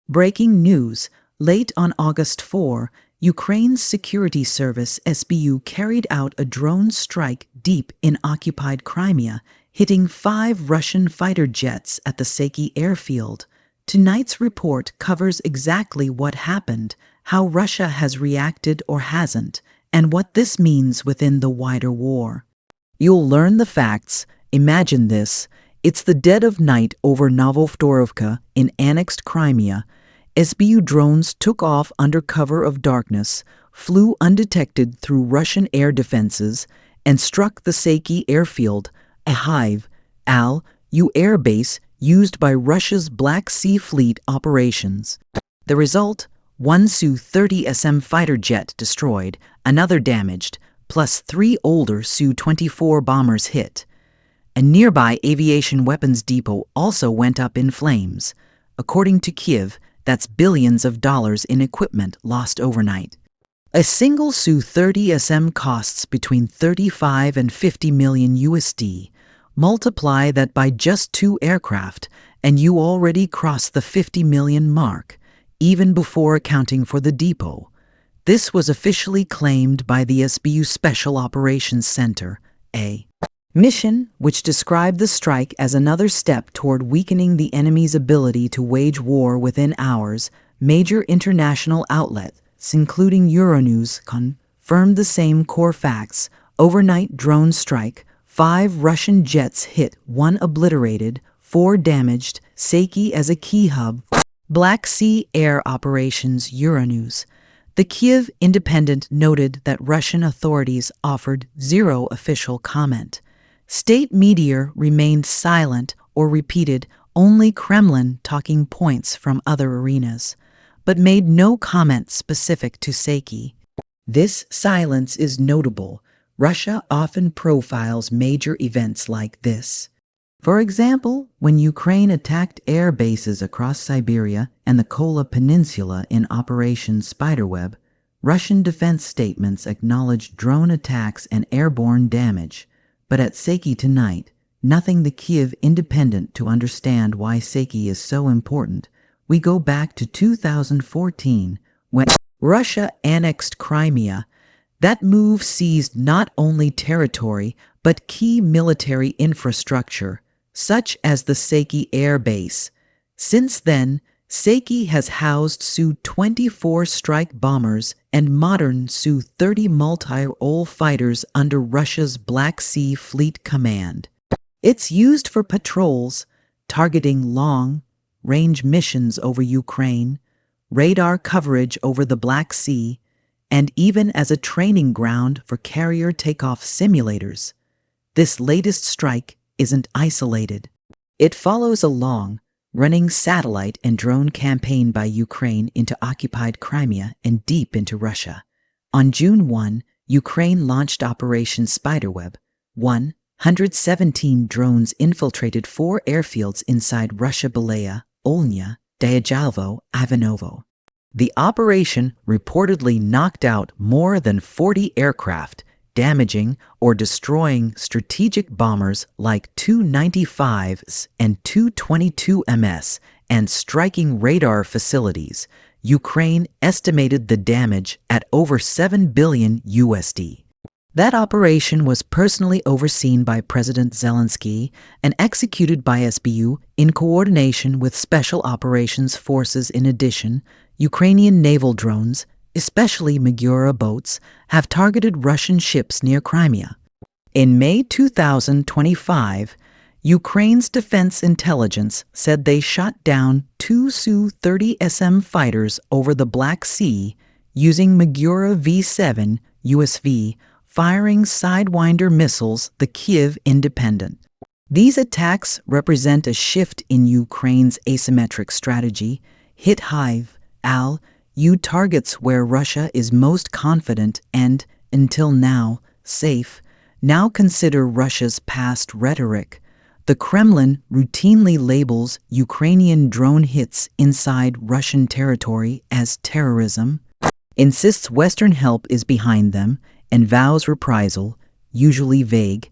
Breaking news. Late on August 4, Ukraine's security service SBU carried out a drone strike deep in occupied Crimea, hitting 5 Russian fighter jets at the Saky Airfield. Tonight's report covers exactly what happened, how Russia has reacted or hasn't, and what this means within the wider war. You'll learn the facts. Imagine this. It's the dead of night over Novoftorovka in annexed Crimea. SBU drones took off under cover of darkness, flew undetected through Russian air defenses, and struck the Saky Airfield, a hive, Al-U airbase used by Russia's Black Sea Fleet operations. The result? One Su-30SM fighter jet destroyed, another damaged, plus 3 older Su-24 bombers hit. A nearby aviation weapons depot also went up in flames. According to Kyiv, that's billions of dollars in equipment lost overnight. A single Su-30SM costs between 35 and 50 million USD. Multiply that by just 2 aircraft, and you already cross the 50 million mark, even before accounting for the depot. This was officially claimed by the SBU Special Operations Center, a mission which described the strike as another step toward weakening the enemy's ability to wage war within hours. Major international outlets, including Euronews, confirmed the same core facts. Overnight drone strike, 5 Russian jets hit, 1 obliterated, 4 damaged, Saky as a key hub. Black Sea Air Operations. Euronews. The Kyiv Independent noted that Russian authorities offered 0 official comment. State media remained silent or repeated only Kremlin talking points from other arenas, but made no comment specific to Saky. This silence is notable. Russia often profiles major events like this. For example, when Ukraine attacked air bases across Siberia and the Kola Peninsula in Operation Spiderweb, Russian defense statements acknowledged drone attacks and airborne damage. But at Saky tonight, nothing. The Kyiv Independent. To understand why Saky is so important, we go back to 2014 when Russia annexed Crimea. That move seized not only territory but key military infrastructure, such as the Saky Airbase. Since then, Saky has housed Su-24 strike bombers and modern Su-30 multi-role fighters under Russia's Black Sea Fleet command. It's used for patrols, targeting long-range missions over Ukraine, radar coverage over the Black Sea, and even as a training ground for carrier takeoff simulators. This latest strike isn't isolated. It follows a long-running satellite and drone campaign by Ukraine into occupied Crimea and deep into Russia. On June 1, Ukraine launched Operation Spiderweb. 117 drones infiltrated 4 airfields inside Russia: Belaya, Olnya, Dyajalvo, Ivanovo. The operation reportedly knocked out more than 40 aircraft, damaging or destroying strategic bombers like Tu-95s and Tu-22MS, and striking radar facilities. Ukraine estimated the damage at over 7 billion USD. That operation was personally overseen by President Zelensky and executed by SBU in coordination with Special Operations Forces. In addition, Ukrainian naval drones, especially Magura boats, have targeted Russian ships near Crimea. In May 2025, Ukraine's defense intelligence said they shot down 2 Su-30SM fighters over the Black Sea using Magura V-7 USV firing Sidewinder missiles. The Kyiv Independent. These attacks represent a shift in Ukraine's asymmetric strategy. Hit hive, Al-U targets where Russia is most confident and, until now, safe. Now consider Russia's past rhetoric. The Kremlin routinely labels Ukrainian drone hits inside Russian territory as terrorism, insists Western help is behind them, and vows reprisal, usually vague.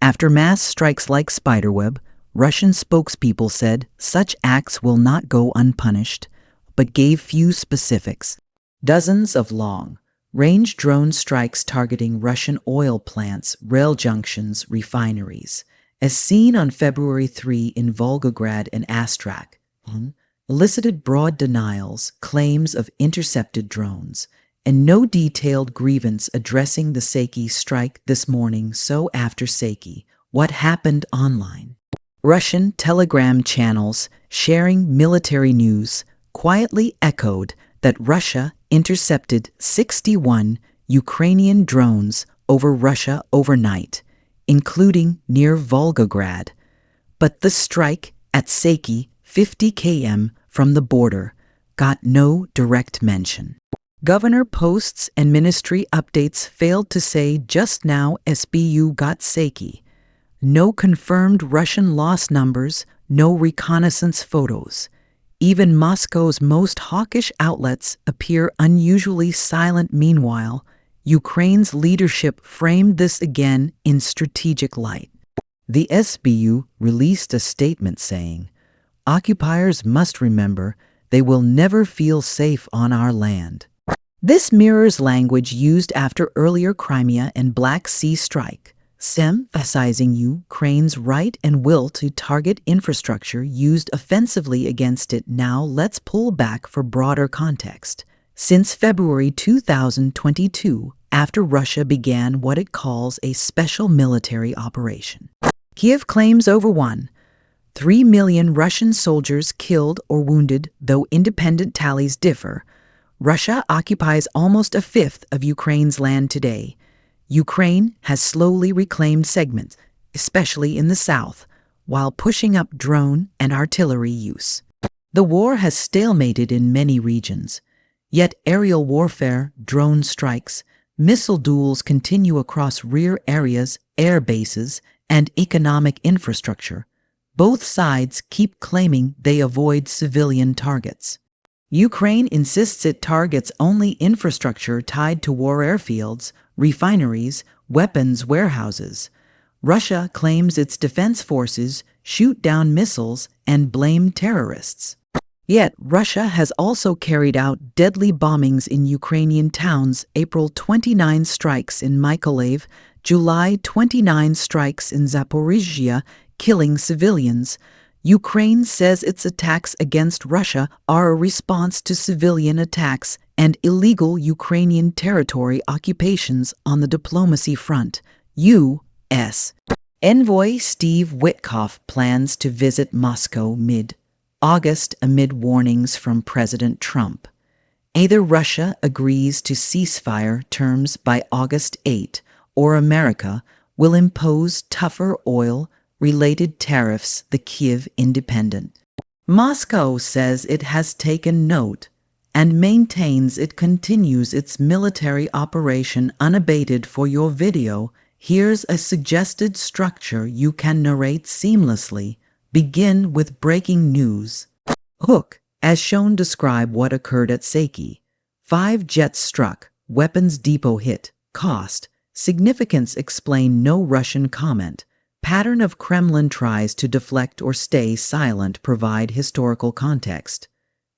After mass strikes like Spiderweb, Russian spokespeople said such acts will not go unpunished. but gave few specifics. Dozens of long-range drone strikes targeting Russian oil plants, rail junctions, refineries, as seen on February 3 in Volgograd and Astrakhan, elicited broad denials, claims of intercepted drones, and no detailed grievance addressing the Saky strike this morning. So after Saky, what happened online? Russian Telegram channels sharing military news quietly echoed that Russia intercepted 61 Ukrainian drones over Russia overnight, including near Volgograd. But the strike at Saky, 50 km from the border, got no direct mention. Governor posts and ministry updates failed to say just now SBU got Saky. No confirmed Russian loss numbers, no reconnaissance photos. Even Moscow's most hawkish outlets appear unusually silent. Meanwhile, Ukraine's leadership framed this again in strategic light. The SBU released a statement saying, "Occupiers must remember they will never feel safe on our land." This mirrors language used after earlier Crimea and Black Sea strike, emphasizing Ukraine's right and will to target infrastructure used offensively against it. Now let's pull back for broader context. Since February 2022, after Russia began what it calls a special military operation, Kiev claims over 1.3 million Russian soldiers killed or wounded. Though independent tallies differ, Russia occupies almost a fifth of Ukraine's land today. Ukraine has slowly reclaimed segments, especially in the south, while pushing up drone and artillery use. The war has stalemated in many regions, yet aerial warfare, drone strikes, missile duels continue across rear areas, air bases, and economic infrastructure. Both sides keep claiming they avoid civilian targets. Ukraine insists it targets only infrastructure tied to war airfields, refineries, weapons warehouses. Russia claims its defense forces shoot down missiles and blame terrorists. Yet Russia has also carried out deadly bombings in Ukrainian towns. April 29 strikes in Mykolaiv, July 29 strikes in Zaporizhzhia, killing civilians. Ukraine says its attacks against Russia are a response to civilian attacks and illegal Ukrainian territory occupations. On the diplomacy front, U.S. Envoy Steve Witkoff plans to visit Moscow mid-August amid warnings from President Trump. Either Russia agrees to ceasefire terms by August 8, or America will impose tougher oil-related tariffs. The Kiev Independent. Moscow says it has taken note and maintains it continues its military operation unabated. For your video, here's a suggested structure you can narrate seamlessly. Begin with breaking news. Hook, as shown, describe what occurred at Saky. 5 jets struck, weapons depot hit, cost, significance explain, no Russian comment. Pattern of Kremlin tries to deflect or stay silent, provide historical context.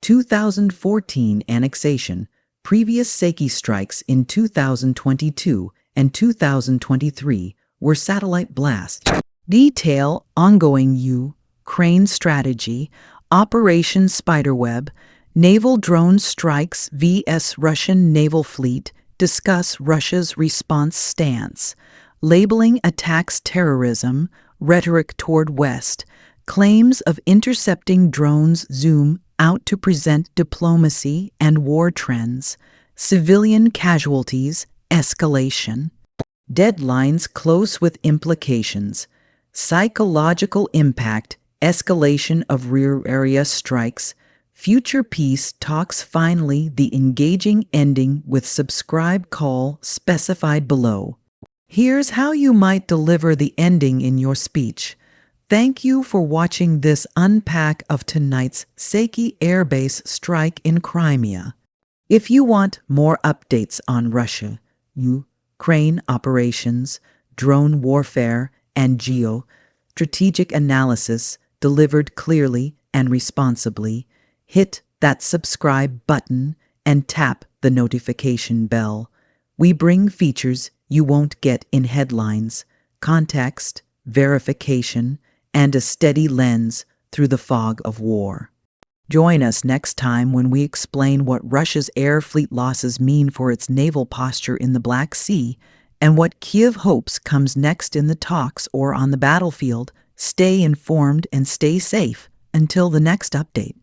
2014 annexation, previous Saky strikes in 2022 and 2023 were satellite blasts. Detail ongoing Ukraine strategy, Operation Spiderweb, naval drone strikes vs Russian naval fleet, discuss Russia's response stance. Labeling attacks terrorism, rhetoric toward West, claims of intercepting drones zoom out to present diplomacy and war trends, civilian casualties, escalation. Deadlines close with implications, psychological impact, escalation of rear area strikes, future peace talks. Finally, the engaging ending with subscribe call specified below. Here's how you might deliver the ending in your speech. Thank you for watching this unpack of tonight's Saky Airbase strike in Crimea. If you want more updates on Russia, Ukraine operations, drone warfare, and strategic analysis delivered clearly and responsibly, hit that subscribe button and tap the notification bell. We bring features you won't get in headlines: context, verification, and a steady lens through the fog of war. Join us next time when we explain what Russia's air fleet losses mean for its naval posture in the Black Sea and what Kyiv hopes comes next in the talks or on the battlefield. Stay informed and stay safe until the next update.